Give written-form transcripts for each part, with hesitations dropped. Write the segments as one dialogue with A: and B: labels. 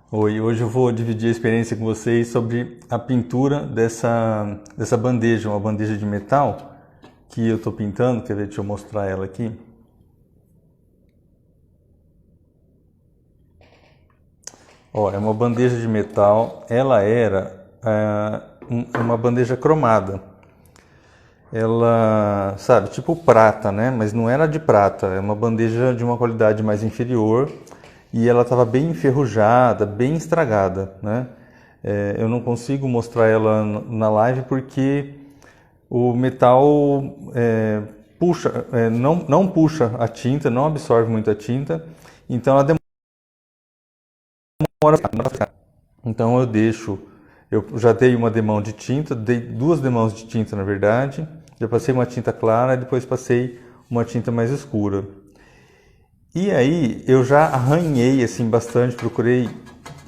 A: Oi, hoje eu vou dividir a experiência com vocês sobre a pintura dessa bandeja, uma bandeja de metal que eu estou pintando. Quer ver? Deixa eu mostrar ela aqui. Ó, é uma bandeja de metal, ela era uma bandeja cromada. Ela, sabe, tipo prata, né? Mas não era de prata, é uma bandeja de uma qualidade mais inferior e ela estava bem enferrujada, bem estragada, né? Eu não consigo mostrar ela na live porque o metal puxa, não puxa a tinta, não absorve muito a tinta, então ela demora para ficar. Então eu já dei uma demão de tinta, dei duas demãos de tinta na verdade, já passei uma tinta clara e depois passei uma tinta mais escura. E aí eu já arranhei assim bastante, procurei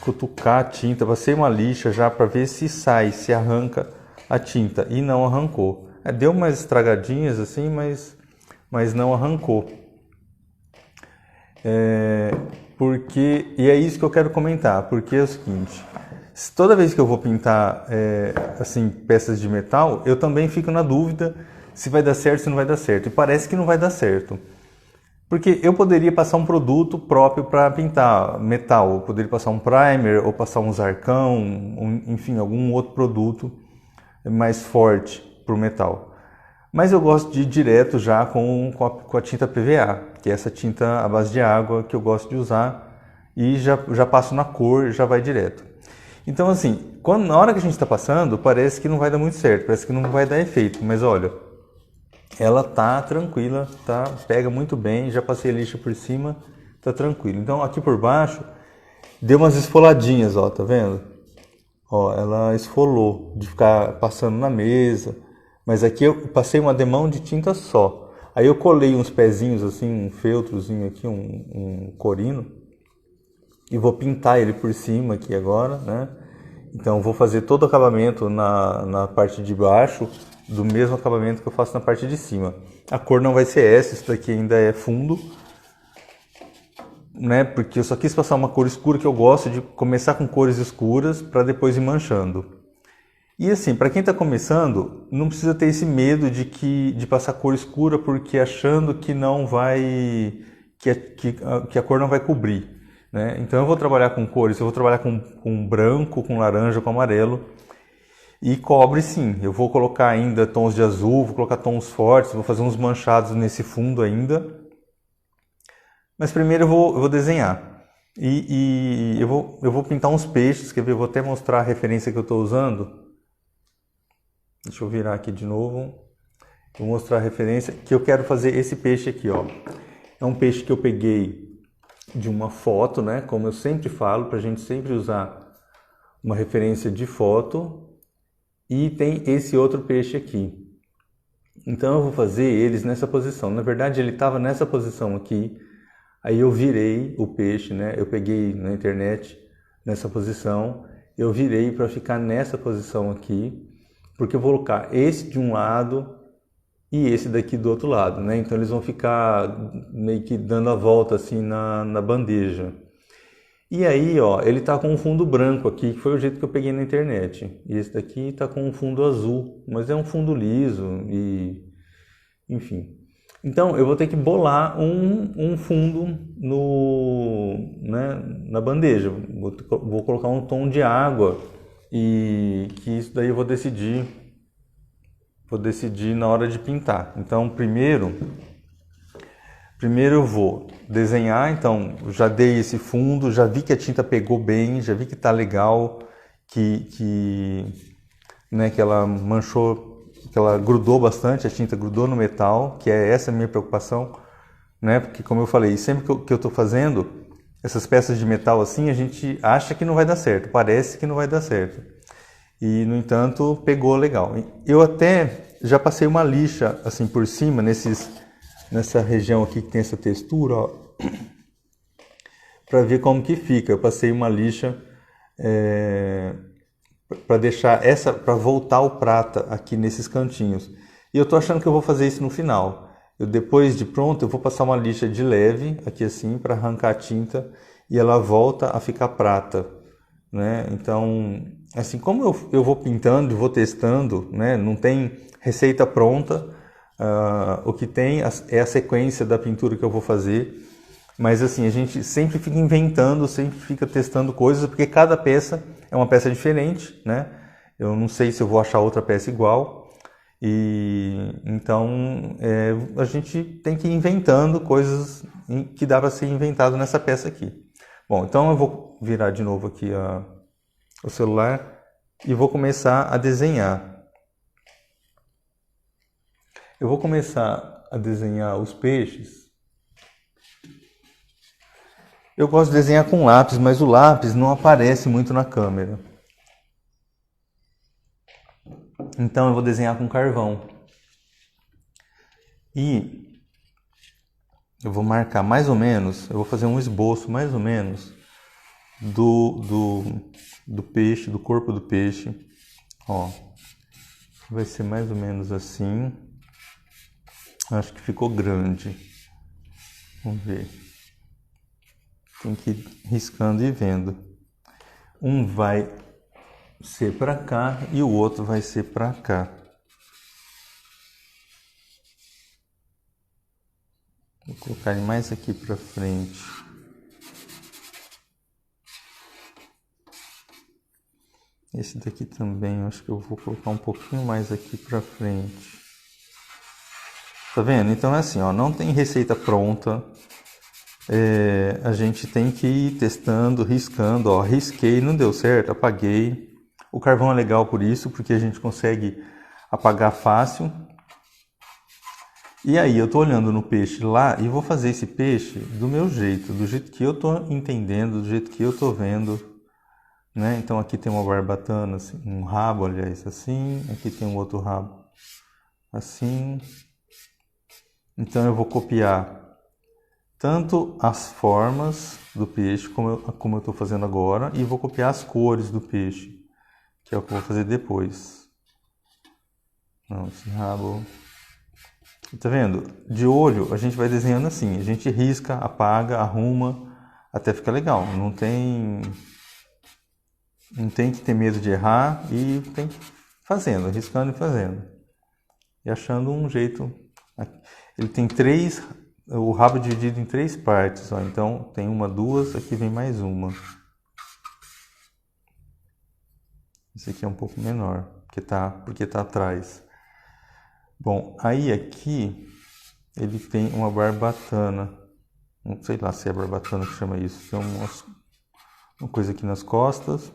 A: cutucar a tinta, passei uma lixa já para ver se sai, se arranca a tinta e não arrancou. Deu umas estragadinhas assim, mas não arrancou. E é isso que eu quero comentar, porque é o seguinte, toda vez que eu vou pintar assim peças de metal, eu também fico na dúvida se vai dar certo, se não vai dar certo. E parece que não vai dar certo. Porque eu poderia passar um produto próprio para pintar metal, eu poderia passar um primer, ou passar um zarcão, enfim, algum outro produto mais forte para o metal. Mas eu gosto de ir direto já com a tinta PVA, que é essa tinta à base de água que eu gosto de usar, e já passo na cor, já vai direto. Então assim, na hora que a gente está passando, parece que não vai dar muito certo, parece que não vai dar efeito, mas olha, ela tá tranquila, tá? Pega muito bem, já passei a lixa por cima, tá tranquilo. Então aqui por baixo deu umas esfoladinhas, ó, tá vendo? Ó, ela esfolou de ficar passando na mesa, mas aqui eu passei uma demão de tinta só. Aí eu colei uns pezinhos assim, um feltrozinho aqui, um corino, e vou pintar ele por cima aqui agora, né? Então vou fazer todo o acabamento na parte de baixo do mesmo acabamento que eu faço na parte de cima. A cor não vai ser essa, isso daqui ainda é fundo, né? Porque eu só quis passar uma cor escura, que eu gosto de começar com cores escuras para depois ir manchando. E assim, para quem está começando, não precisa ter esse medo de passar cor escura porque achando que não vai que a cor não vai cobrir, né? Então eu vou trabalhar com cores, eu vou trabalhar com branco, com laranja, com amarelo. E cobre sim, eu vou colocar ainda tons de azul, vou colocar tons fortes, vou fazer uns manchados nesse fundo ainda. Mas primeiro eu vou desenhar. Eu vou pintar uns peixes, quer ver? Eu vou até mostrar a referência que eu estou usando. Deixa eu virar aqui de novo. Vou mostrar a referência que eu quero fazer esse peixe aqui, ó. É um peixe que eu peguei de uma foto, né? Como eu sempre falo, para a gente sempre usar uma referência de foto. E tem esse outro peixe aqui. Então eu vou fazer eles nessa posição. Na verdade ele estava nessa posição aqui. Aí eu virei o peixe, né? Eu peguei na internet nessa posição. Eu virei para ficar nessa posição aqui. Porque eu vou colocar esse de um lado e esse daqui do outro lado, né? Então eles vão ficar meio que dando a volta assim na bandeja. E aí, ó, ele tá com um fundo branco aqui, que foi o jeito que eu peguei na internet. E esse daqui tá com um fundo azul, mas é um fundo liso e... enfim. Então, eu vou ter que bolar um fundo na bandeja. Vou colocar um tom de água e que isso daí eu vou decidir na hora de pintar. Então, primeiro eu vou desenhar, então já dei esse fundo, já vi que a tinta pegou bem, já vi que tá legal, né, que ela manchou, que ela grudou bastante, a tinta grudou no metal, que é essa a minha preocupação, né? Porque como eu falei, sempre que eu estou fazendo essas peças de metal assim, a gente acha que não vai dar certo, parece que não vai dar certo. E no entanto, pegou legal. Eu até já passei uma lixa assim por cima nessa região aqui que tem essa textura, ó, para ver como que fica. Eu passei uma lixa para deixar para voltar o prata aqui nesses cantinhos. E eu tô achando que eu vou fazer isso no final. Depois de pronto, eu vou passar uma lixa de leve aqui assim para arrancar a tinta e ela volta a ficar prata. né? Então, assim, como eu vou pintando, vou testando, né? Não tem receita pronta, o que tem é a sequência da pintura que eu vou fazer. Mas assim, a gente sempre fica inventando, sempre fica testando coisas, porque cada peça é uma peça diferente, né? Eu não sei se eu vou achar outra peça igual. E então a gente tem que ir inventando coisas que dá para ser inventado nessa peça aqui. Bom, então eu vou virar de novo aqui o celular e vou começar a desenhar. Eu vou começar a desenhar os peixes. Eu gosto de desenhar com lápis, mas o lápis não aparece muito na câmera. Então eu vou desenhar com carvão. E eu vou marcar mais ou menos, eu vou fazer um esboço mais ou menos do peixe, do corpo do peixe. Ó, vai ser mais ou menos assim. Acho que ficou grande. Vamos ver. Tem que ir riscando e vendo. Um vai ser para cá e o outro vai ser para cá. Vou colocar ele mais aqui para frente. Esse daqui também, acho que eu vou colocar um pouquinho mais aqui para frente. Tá vendo? Então é assim, ó, não tem receita pronta. A gente tem que ir testando, riscando. Ó, risquei, não deu certo, apaguei. O carvão é legal por isso, porque a gente consegue apagar fácil. E aí eu tô olhando no peixe lá e vou fazer esse peixe do meu jeito, do jeito que eu tô entendendo, do jeito que eu tô vendo, né? Então aqui tem uma barbatana, assim, um rabo, aliás, assim. Aqui tem um outro rabo, assim. Então eu vou copiar tanto as formas do peixe, como eu estou fazendo agora, e vou copiar as cores do peixe, que é o que eu vou fazer depois. Não, esse rabo... Tá vendo? De olho a gente vai desenhando assim, a gente risca, apaga, arruma, até ficar legal. Não tem que ter medo de errar e tem que ir fazendo, riscando e fazendo. E achando um jeito. Ele tem o rabo é dividido em 3 partes, ó. Então tem uma, duas, aqui vem mais uma. Esse aqui é um pouco menor, porque tá atrás. Bom, aí aqui ele tem uma barbatana. Não sei lá se é barbatana que chama isso. Tem uma coisa aqui nas costas.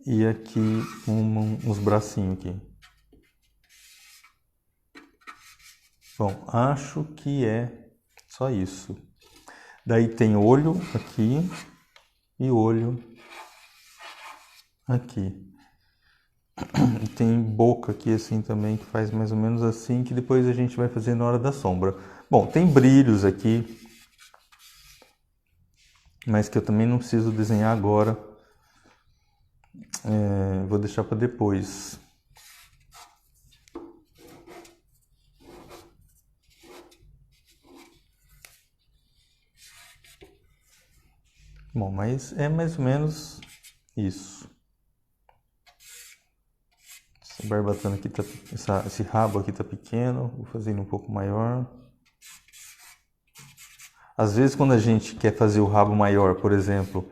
A: E aqui uns bracinhos aqui. Bom, acho que é só isso. Daí tem olho aqui e olho aqui. E tem boca aqui assim também, que faz mais ou menos assim, que depois a gente vai fazer na hora da sombra. Bom, tem brilhos aqui, mas que eu também não preciso desenhar agora. Vou deixar para depois. Bom, mas é mais ou menos isso. Essa barbatana aqui tá, esse rabo aqui tá pequeno, vou fazer ele um pouco maior. Às vezes quando a gente quer fazer o rabo maior, por exemplo,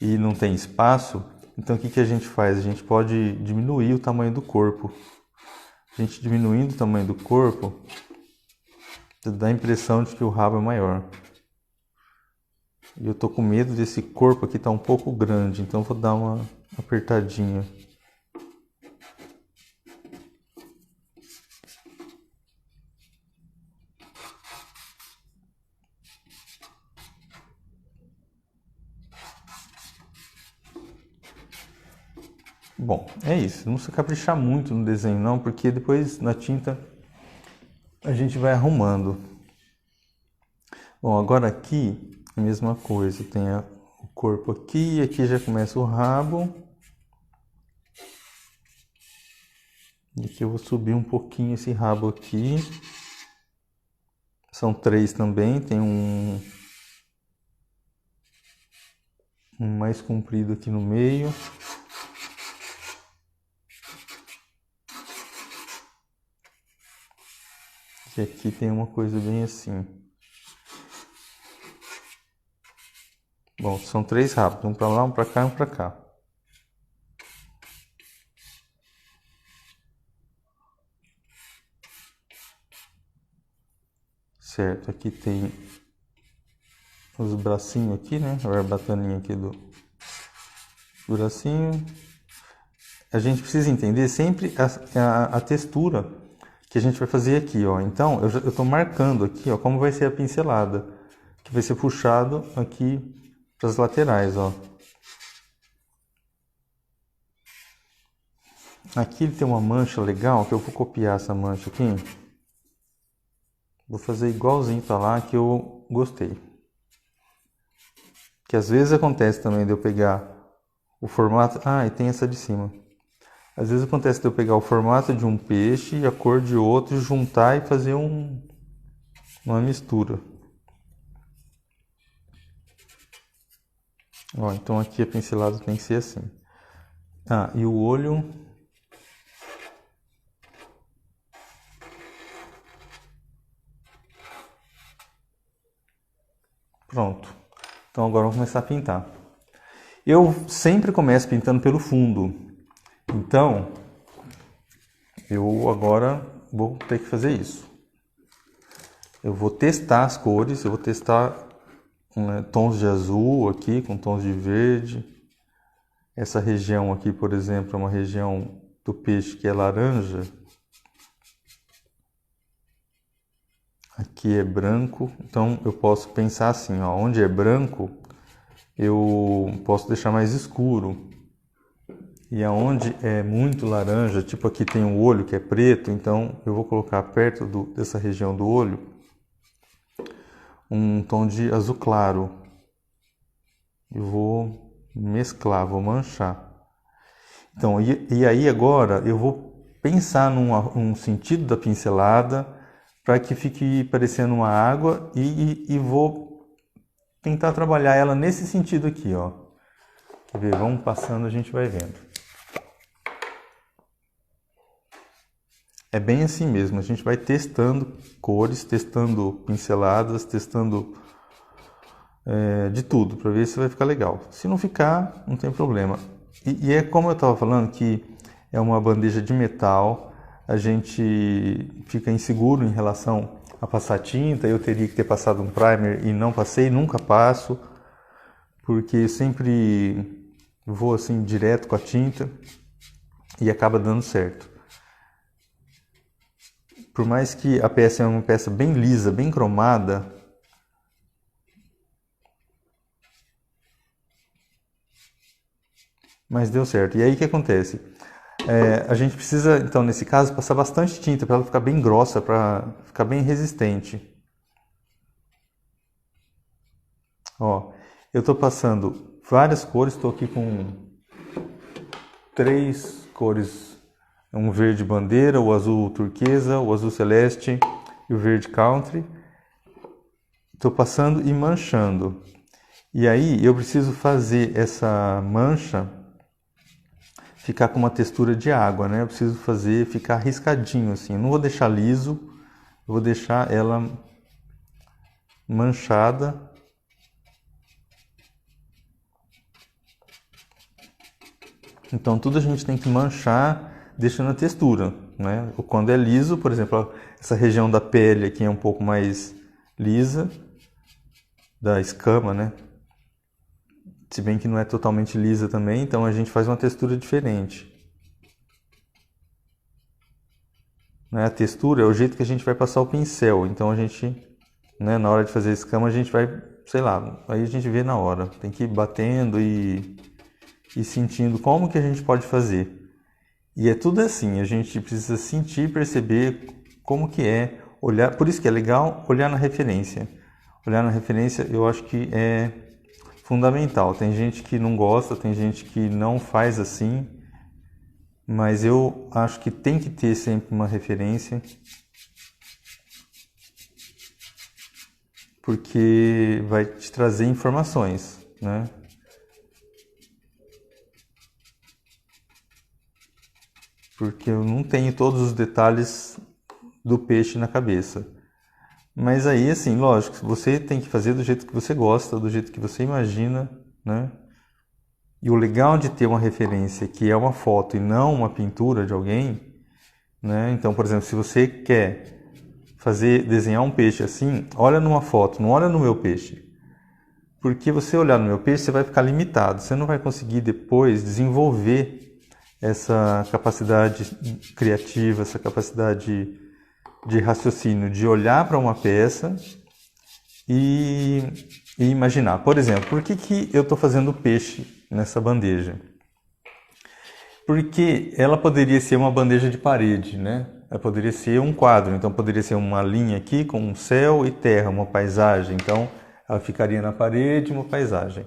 A: e não tem espaço, então o que a gente faz? A gente pode diminuir o tamanho do corpo. A gente diminuindo o tamanho do corpo, dá a impressão de que o rabo é maior. E eu tô com medo desse corpo aqui tá um pouco grande, então vou dar uma apertadinha. Bom, é isso. Não se caprichar muito no desenho não, porque depois na tinta a gente vai arrumando. Bom, agora aqui a mesma coisa. Tem o corpo aqui, aqui já começa o rabo. E aqui eu vou subir um pouquinho esse rabo aqui. São 3 também, tem um mais comprido aqui no meio. E aqui tem uma coisa bem assim. Bom, são 3 rápidos, um para lá, um para cá e um para cá. Certo, aqui tem os bracinhos aqui, né? A barbataninha aqui do bracinho. A gente precisa entender sempre a textura que a gente vai fazer aqui, ó. Então, eu estou marcando aqui, ó, como vai ser a pincelada, que vai ser puxado aqui para as laterais, ó. Aqui ele tem uma mancha legal, que eu vou copiar essa mancha aqui. Vou fazer igualzinho para lá, que eu gostei. Que às vezes acontece também de eu pegar o formato... Ah, e tem essa de cima. Às vezes acontece de eu pegar o formato de um peixe e a cor de outro, juntar e fazer uma mistura. Ó, então aqui a pincelada tem que ser assim. Ah, e o olho... Pronto. Então agora vamos começar a pintar. Eu sempre começo pintando pelo fundo. Então, eu agora vou ter que fazer isso. Eu vou testar as cores, eu vou testar tons de azul aqui com tons de verde. Essa região aqui, por exemplo, é uma região do peixe que é laranja. Aqui é branco, então eu posso pensar assim, ó, onde é branco, eu posso deixar mais escuro. E aonde é muito laranja, tipo aqui tem um olho que é preto, então eu vou colocar perto dessa região do olho um tom de azul claro. Eu vou mesclar, vou manchar. Então, e aí agora eu vou pensar num sentido da pincelada para que fique parecendo uma água e vou tentar trabalhar ela nesse sentido aqui, ó. Quer ver? Vamos passando, a gente vai vendo. É bem assim mesmo, a gente vai testando cores, testando pinceladas, testando de tudo, para ver se vai ficar legal. Se não ficar, não tem problema. E é como eu estava falando, que é uma bandeja de metal, a gente fica inseguro em relação a passar tinta. Eu teria que ter passado um primer e não passei, nunca passo, porque eu sempre vou assim direto com a tinta e acaba dando certo. Por mais que a peça é uma peça bem lisa, bem cromada, mas deu certo. E aí o que acontece? A gente precisa, então, nesse caso, passar bastante tinta para ela ficar bem grossa, para ficar bem resistente. Ó, eu estou passando várias cores, estou aqui com 3 cores. Um verde bandeira, o azul turquesa, o azul celeste e o verde country. Estou passando e manchando. E aí eu preciso fazer essa mancha ficar com uma textura de água, né? Eu preciso fazer ficar riscadinho assim. Eu não vou deixar liso, eu vou deixar ela manchada. Então tudo a gente tem que manchar deixando a textura, né? Quando é liso, por exemplo, essa região da pele aqui é um pouco mais lisa, da escama, né? Se bem que não é totalmente lisa também, então a gente faz uma textura diferente. Né? A textura é o jeito que a gente vai passar o pincel, então a gente, né, na hora de fazer a escama, a gente vai, sei lá, aí a gente vê na hora. Tem que ir batendo e sentindo como que a gente pode fazer. E é tudo assim, a gente precisa sentir, perceber como que é, olhar, por isso que é legal olhar na referência. Olhar na referência eu acho que é fundamental. Tem gente que não gosta, tem gente que não faz assim, mas eu acho que tem que ter sempre uma referência, porque vai te trazer informações, né? porque eu não tenho todos os detalhes do peixe na cabeça. Mas aí, assim, lógico, você tem que fazer do jeito que você gosta, do jeito que você imagina, né? E o legal de ter uma referência que é uma foto e não uma pintura de alguém, né? Então, por exemplo, se você quer desenhar um peixe assim, olha numa foto, não olha no meu peixe. Porque você olhar no meu peixe, você vai ficar limitado, você não vai conseguir depois desenvolver essa capacidade criativa, essa capacidade de raciocínio, de olhar para uma peça e imaginar. Por exemplo, por que eu estou fazendo peixe nessa bandeja? Porque ela poderia ser uma bandeja de parede, né? Ela poderia ser um quadro, então poderia ser uma linha aqui com um céu e terra, uma paisagem. Então ela ficaria na parede, uma paisagem.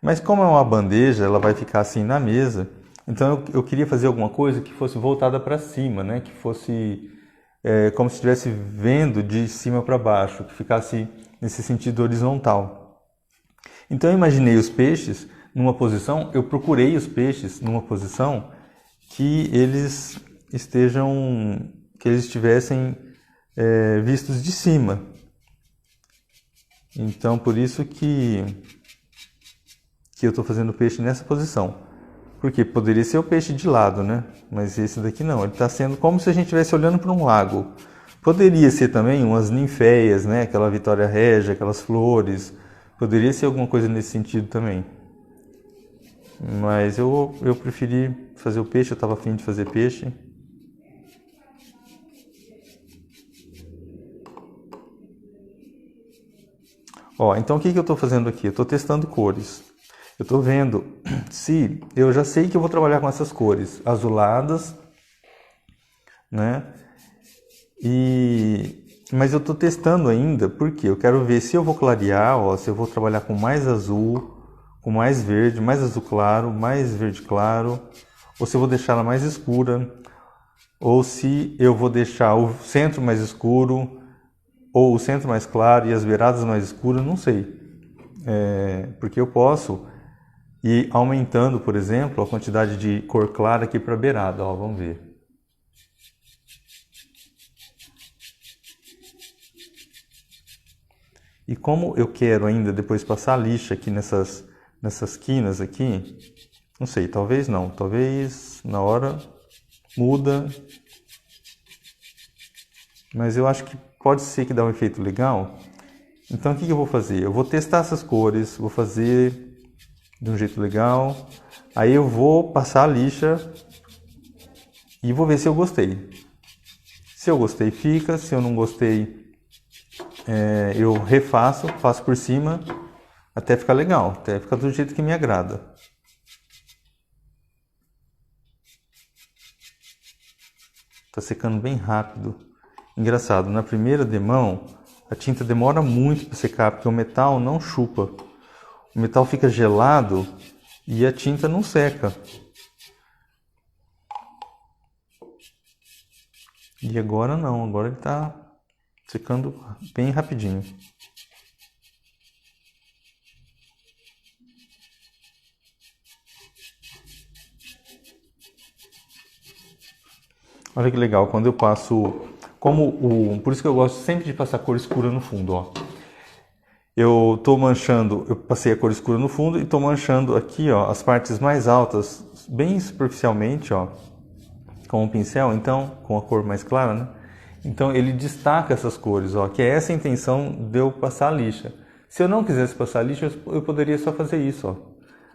A: Mas como é uma bandeja, ela vai ficar assim na mesa. Então eu queria fazer alguma coisa que fosse voltada para cima, né? Que fosse como se estivesse vendo de cima para baixo, que ficasse nesse sentido horizontal. Então eu imaginei os peixes numa posição, eu procurei os peixes numa posição que eles estivessem vistos de cima. Então por isso que eu estou fazendo o peixe nessa posição. Porque poderia ser o peixe de lado, né? Mas esse daqui não, ele está sendo como se a gente estivesse olhando para um lago. Poderia ser também umas ninféias, né? Aquela Vitória Régia, aquelas flores. Poderia ser alguma coisa nesse sentido também. Mas eu preferi fazer o peixe, eu estava afim de fazer peixe. Ó, então o que eu estou fazendo aqui? Eu estou testando cores. Eu estou vendo se eu já sei que eu vou trabalhar com essas cores azuladas, né? Mas eu estou testando ainda, porque eu quero ver se eu vou clarear, ó, se eu vou trabalhar com mais azul, com mais verde, mais azul claro, mais verde claro, ou se eu vou deixar ela mais escura, ou se eu vou deixar o centro mais escuro, ou o centro mais claro e as beiradas mais escuras, não sei. Porque eu posso ir aumentando, por exemplo, a quantidade de cor clara aqui para a beirada. Ó, vamos ver. E como eu quero ainda depois passar a lixa aqui nessas quinas aqui, não sei, talvez não. Talvez na hora muda. Mas eu acho que pode ser que dá um efeito legal. Então o que eu vou fazer? Eu vou testar essas cores, vou fazer de um jeito legal. Aí eu vou passar a lixa e vou ver se eu gostei. Se eu gostei, fica. Se eu não gostei, eu refaço, faço por cima até ficar legal, até ficar do jeito que me agrada. Tá secando bem rápido. Engraçado, na primeira demão a tinta demora muito para secar, porque o metal não chupa. O metal fica gelado e a tinta não seca. E agora não, agora ele está secando bem rapidinho. Olha que legal, quando eu passo... Por isso que eu gosto sempre de passar cor escura no fundo, ó. Eu passei a cor escura no fundo e estou manchando aqui, ó, as partes mais altas, bem superficialmente, ó, com o pincel, então, com a cor mais clara, né? Então ele destaca essas cores, ó, que é essa a intenção de eu passar a lixa. Se eu não quisesse passar a lixa, eu poderia só fazer isso, ó.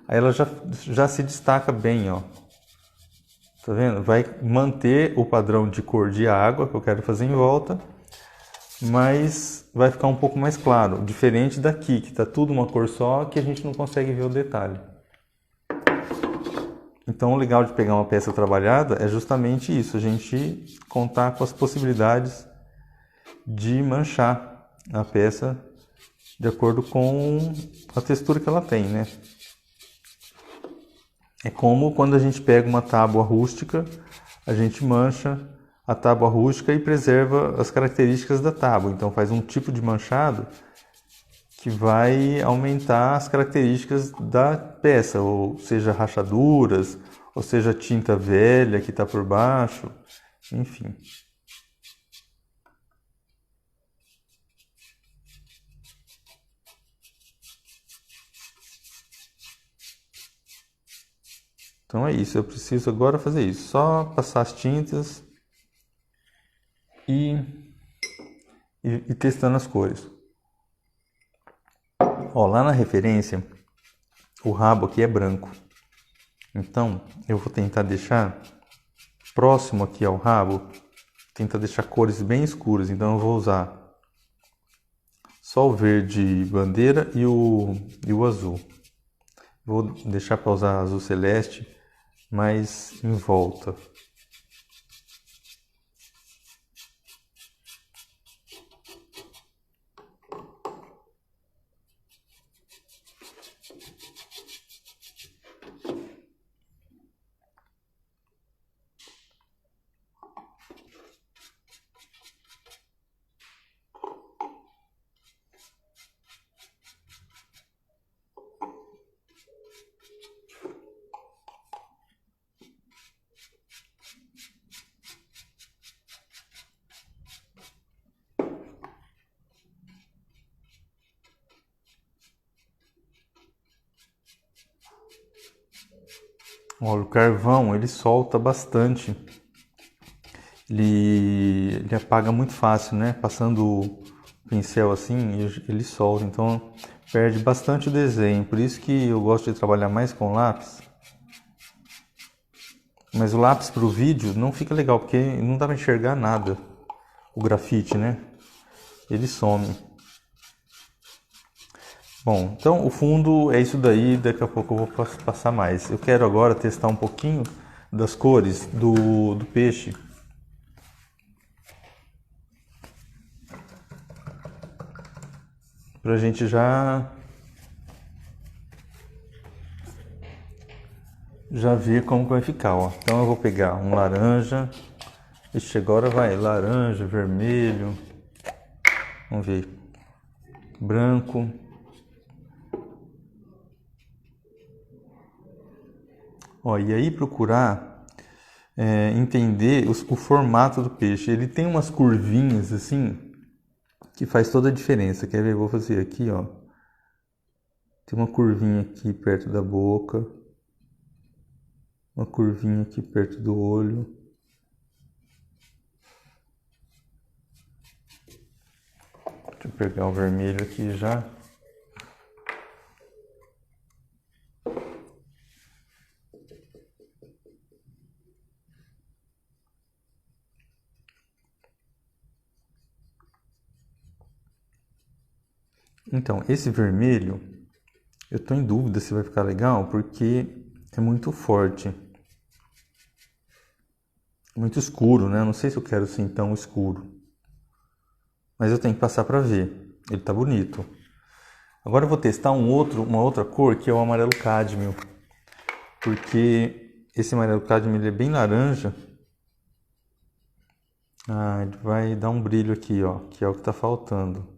A: Aí ela já se destaca bem, ó. Tá vendo? Vai manter o padrão de cor de água que eu quero fazer em volta, mas vai ficar um pouco mais claro, diferente daqui, que está tudo uma cor só, que a gente não consegue ver o detalhe. Então o legal de pegar uma peça trabalhada é justamente isso, a gente contar com as possibilidades de manchar a peça de acordo com a textura que ela tem, né? É como quando a gente pega uma tábua rústica, a gente mancha a tábua rústica e preserva as características da tábua. Então faz um tipo de manchado que vai aumentar as características da peça, ou seja, rachaduras, ou seja, tinta velha que está por baixo, enfim. Então é isso, eu preciso agora fazer isso, só passar as tintas e testando as cores. Ó, lá na referência, o rabo aqui é branco. Então, eu vou tentar deixar próximo aqui ao rabo, tentar deixar cores bem escuras. Então, eu vou usar só o verde bandeira e o azul. Vou deixar para usar azul celeste mais em volta. Olha, o carvão ele solta bastante, ele apaga muito fácil, né? Passando o pincel assim, ele solta, então perde bastante o desenho. Por isso que eu gosto de trabalhar mais com lápis. Mas o lápis para o vídeo não fica legal, porque não dá para enxergar nada. O grafite, né? Ele some. Bom, então o fundo é isso daí, daqui a pouco eu vou passar mais. Eu quero agora testar um pouquinho das cores do peixe. Pra gente já ver como que vai ficar, ó. Então eu vou pegar um laranja. Ixi, agora vai laranja, vermelho. Vamos ver. Branco. Ó, e aí procurar entender o formato do peixe. Ele tem umas curvinhas assim que faz toda a diferença. Quer ver? Eu vou fazer aqui, ó. Tem uma curvinha aqui perto da boca. Uma curvinha aqui perto do olho. Deixa eu pegar o vermelho aqui já. Então, esse vermelho, eu estou em dúvida se vai ficar legal, porque é muito forte. Muito escuro, né? Não sei se eu quero assim tão escuro. Mas eu tenho que passar para ver. Ele tá bonito. Agora eu vou testar uma outra cor, que é o amarelo cádmio. Porque esse amarelo cádmio ele é bem laranja. Ah, ele vai dar um brilho aqui, ó, que é o que está faltando.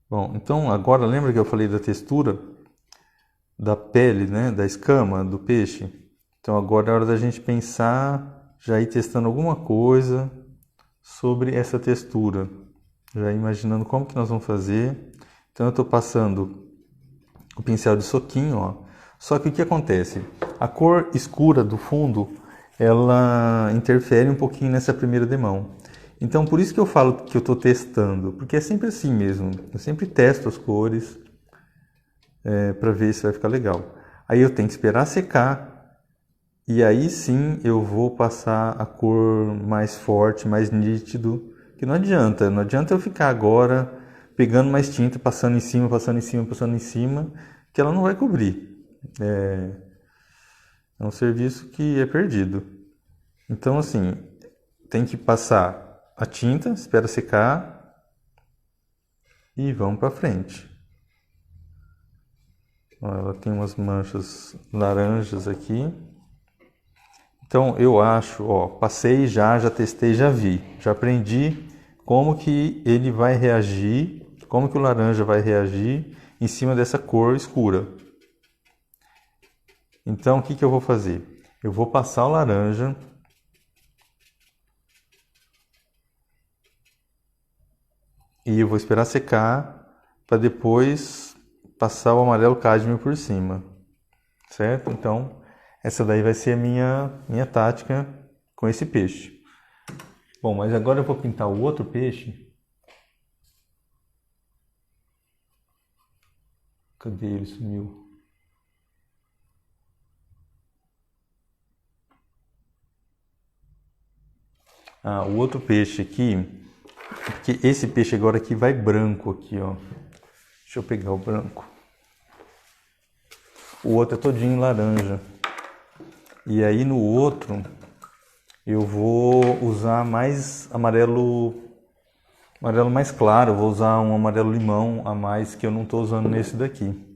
A: Bom, então agora lembra que eu falei da textura da pele, né, da escama do peixe? Então agora é hora da gente pensar, já ir testando alguma coisa sobre essa textura, já imaginando como que nós vamos fazer. Então eu estou passando o pincel de soquinho, ó. Só que o que acontece? A cor escura do fundo, ela interfere um pouquinho nessa primeira demão. Então por isso que eu falo que eu estou testando, porque é sempre assim mesmo. Eu sempre testo as cores para ver se vai ficar legal. Aí eu tenho que esperar secar e aí sim eu vou passar a cor mais forte, mais nítido. Que não adianta eu ficar agora pegando mais tinta, passando em cima, passando em cima, passando em cima, que ela não vai cobrir. É um serviço que é perdido. Então assim, tem que passar a tinta, espera secar e vamos para frente. Ó, ela tem umas manchas laranjas aqui. Então eu acho, ó, passei já testei, já vi, já aprendi como que ele vai reagir, como que o laranja vai reagir em cima dessa cor escura. Então, o que eu vou fazer? Eu vou passar o laranja e eu vou esperar secar para depois passar o amarelo cádmio por cima, certo? Então, essa daí vai ser a minha tática com esse peixe. Bom, mas agora eu vou pintar o outro peixe. Cadê ele? Sumiu. O outro peixe aqui, porque esse peixe agora aqui vai branco aqui, ó. Deixa eu pegar o branco. O outro é todinho laranja. E aí no outro eu vou usar mais amarelo mais claro, eu vou usar um amarelo limão a mais que eu não estou usando nesse daqui.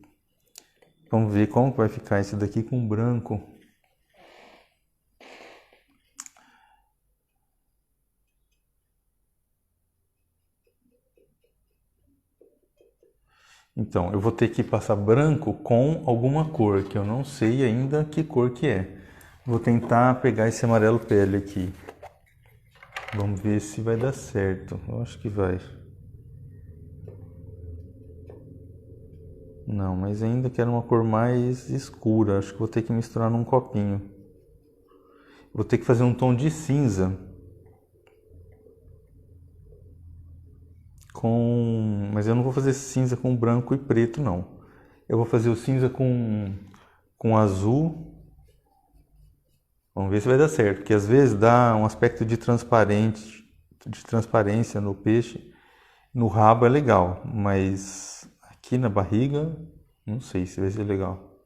A: Vamos ver como vai ficar esse daqui com branco. Então, eu vou ter que passar branco com alguma cor, que eu não sei ainda que cor que é. Vou tentar pegar esse amarelo pele aqui. Vamos ver se vai dar certo. Eu acho que vai. Não, mas ainda quero uma cor mais escura. Acho que vou ter que misturar num copinho. Vou ter que fazer um tom de cinza. Mas eu não vou fazer cinza com branco e preto, não. Eu vou fazer o cinza com azul. Vamos ver se vai dar certo, porque às vezes dá um aspecto de transparência no peixe. No rabo é legal, mas aqui na barriga, não sei se vai ser legal.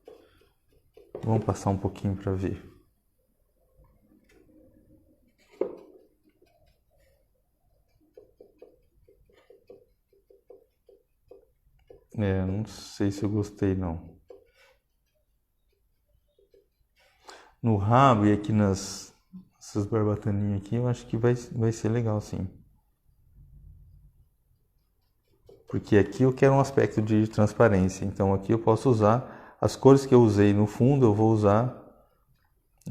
A: Vamos passar um pouquinho para ver. Não sei se eu gostei não. No rabo e aqui nessas barbataninhas aqui, eu acho que vai ser legal sim. Porque aqui eu quero um aspecto de transparência, então aqui eu posso usar as cores que eu usei no fundo, eu vou usar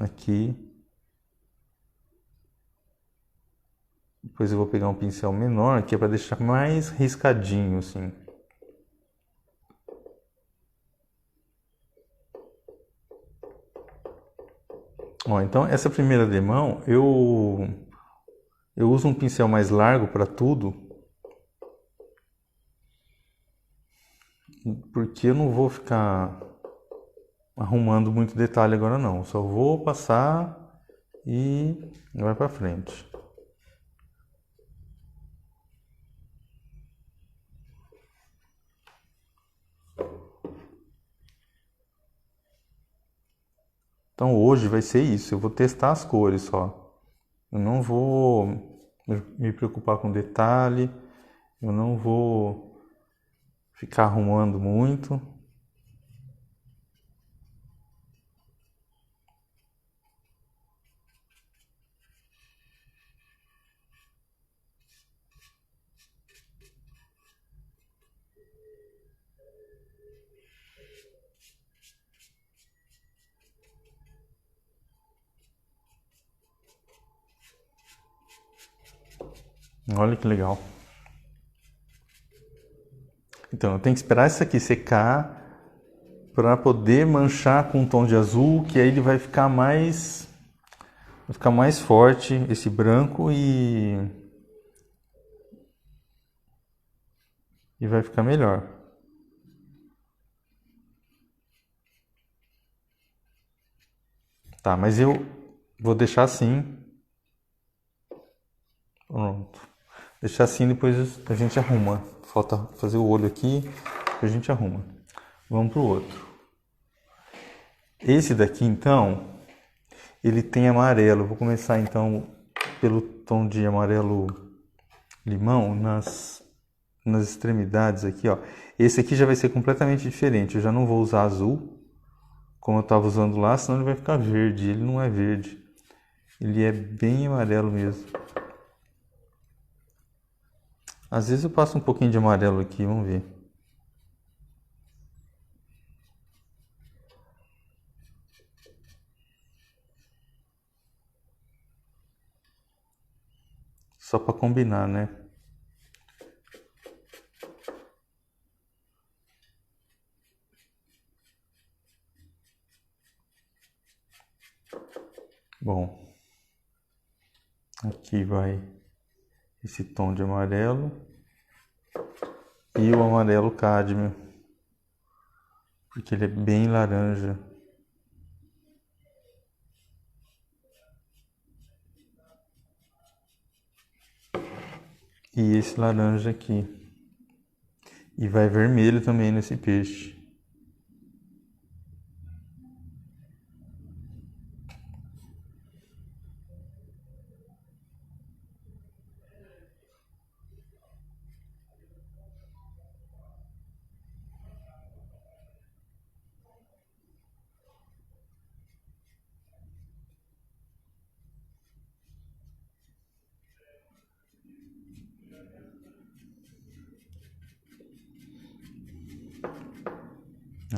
A: aqui. Depois eu vou pegar um pincel menor, que é para deixar mais riscadinho assim. Ó, então essa primeira demão eu uso um pincel mais largo para tudo, porque eu não vou ficar arrumando muito detalhe agora não. Só vou passar e vai para frente. Então hoje vai ser isso, eu vou testar as cores só. Eu não vou me preocupar com detalhe, eu não vou ficar arrumando muito. Olha que legal. Então eu tenho que esperar isso aqui secar para poder manchar com um tom de azul, que aí ele vai ficar mais forte esse branco e vai ficar melhor. Tá, mas eu vou deixar assim. Pronto. Deixar assim, depois a gente arruma. Falta fazer o olho aqui, a gente arruma. Vamos pro outro. Esse daqui, então, ele tem amarelo. Vou começar, então, pelo tom de amarelo limão nas extremidades aqui, ó. Esse aqui já vai ser completamente diferente. Eu já não vou usar azul, como eu estava usando lá, senão ele vai ficar verde. Ele não é verde. Ele é bem amarelo mesmo. Às vezes eu passo um pouquinho de amarelo aqui, vamos ver. só para combinar, né? Bom, aqui vai esse tom de amarelo e o amarelo cádmio, porque ele é bem laranja. E esse laranja aqui. E vai vermelho também nesse peixe.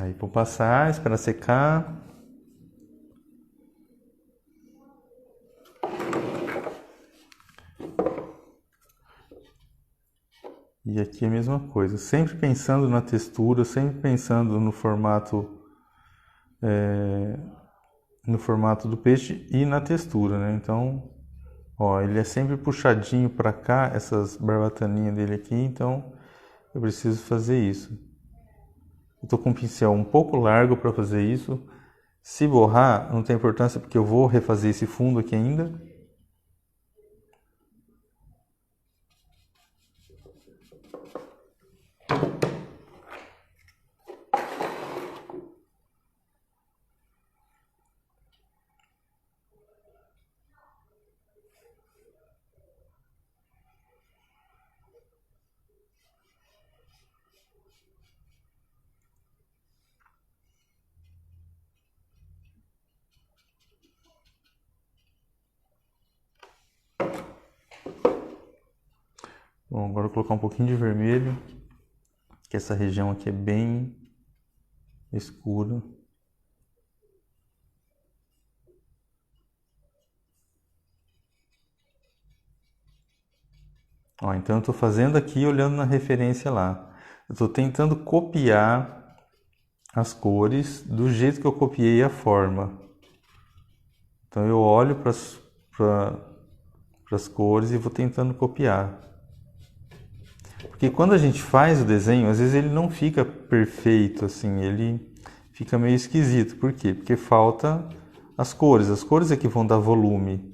A: Aí vou passar, esperar secar. E aqui é a mesma coisa, sempre pensando na textura, sempre pensando no formato do peixe e na textura, né? Então, ó, ele é sempre puxadinho para cá, essas barbataninhas dele aqui, então eu preciso fazer isso. Eu tô com o pincel um pouco largo para fazer isso. Se borrar, não tem importância porque eu vou refazer esse fundo aqui ainda. Bom, agora eu vou colocar um pouquinho de vermelho, que essa região aqui é bem escura. Ó, então eu estou fazendo aqui olhando na referência lá. Eu estou tentando copiar as cores do jeito que eu copiei a forma. Então eu olho para as cores e vou tentando copiar. Porque quando a gente faz o desenho, às vezes ele não fica perfeito, assim, ele fica meio esquisito. Por quê? Porque falta as cores. As cores é que vão dar volume.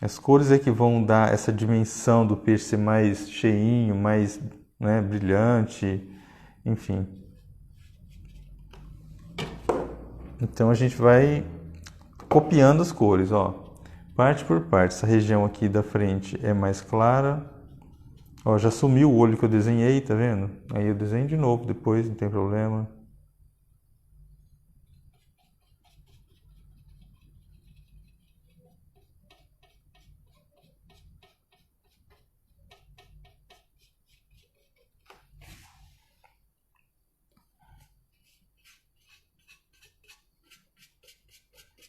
A: As cores é que vão dar essa dimensão do peixe ser mais cheinho, mais, né, brilhante, enfim. Então a gente vai copiando as cores, ó, parte por parte. Essa região aqui da frente é mais clara. Ó, já sumiu o olho que eu desenhei, tá vendo? Aí eu desenho de novo depois, não tem problema.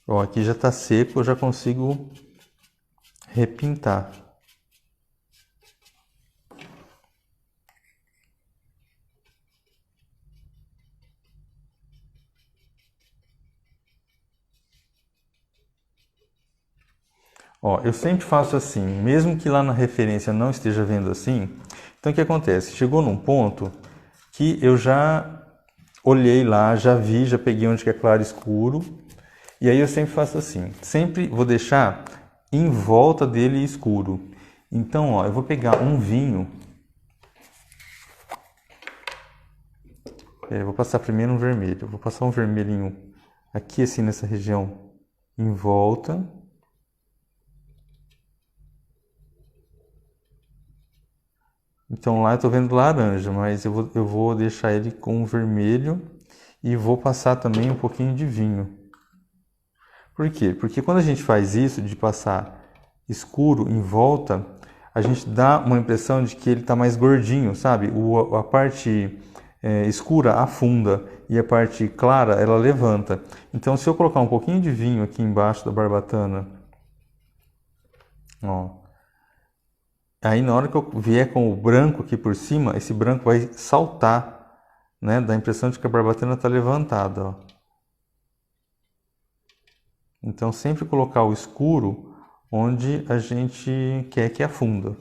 A: Ó, aqui já tá seco, eu já consigo repintar. Ó, eu sempre faço assim, mesmo que lá na referência não esteja vendo assim. Então o que acontece? Chegou num ponto que eu já olhei lá, já vi, já peguei onde que é claro e escuro. E aí eu sempre faço assim, sempre vou deixar em volta dele escuro. Então, ó, eu vou pegar um vinho. Eu vou passar primeiro um vermelho. Eu vou passar um vermelhinho aqui assim nessa região em volta. Então lá eu tô vendo laranja, mas eu vou deixar ele com vermelho e vou passar também um pouquinho de vinho. Por quê? Porque quando a gente faz isso, de passar escuro em volta, a gente dá uma impressão de que ele está mais gordinho, sabe? A parte escura afunda e a parte clara ela levanta. Então se eu colocar um pouquinho de vinho aqui embaixo da barbatana, ó, Aí na hora que eu vier com o branco aqui por cima, esse branco vai saltar, né? Dá a impressão de que a barbatana está levantada, ó. Então sempre colocar o escuro onde a gente quer que afunda.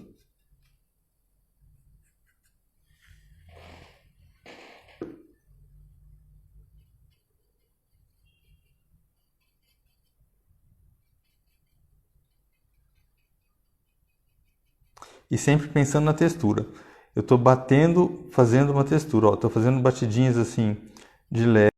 A: E sempre pensando na textura. Eu estou batendo, fazendo uma textura, ó. Estou fazendo batidinhas assim de leve.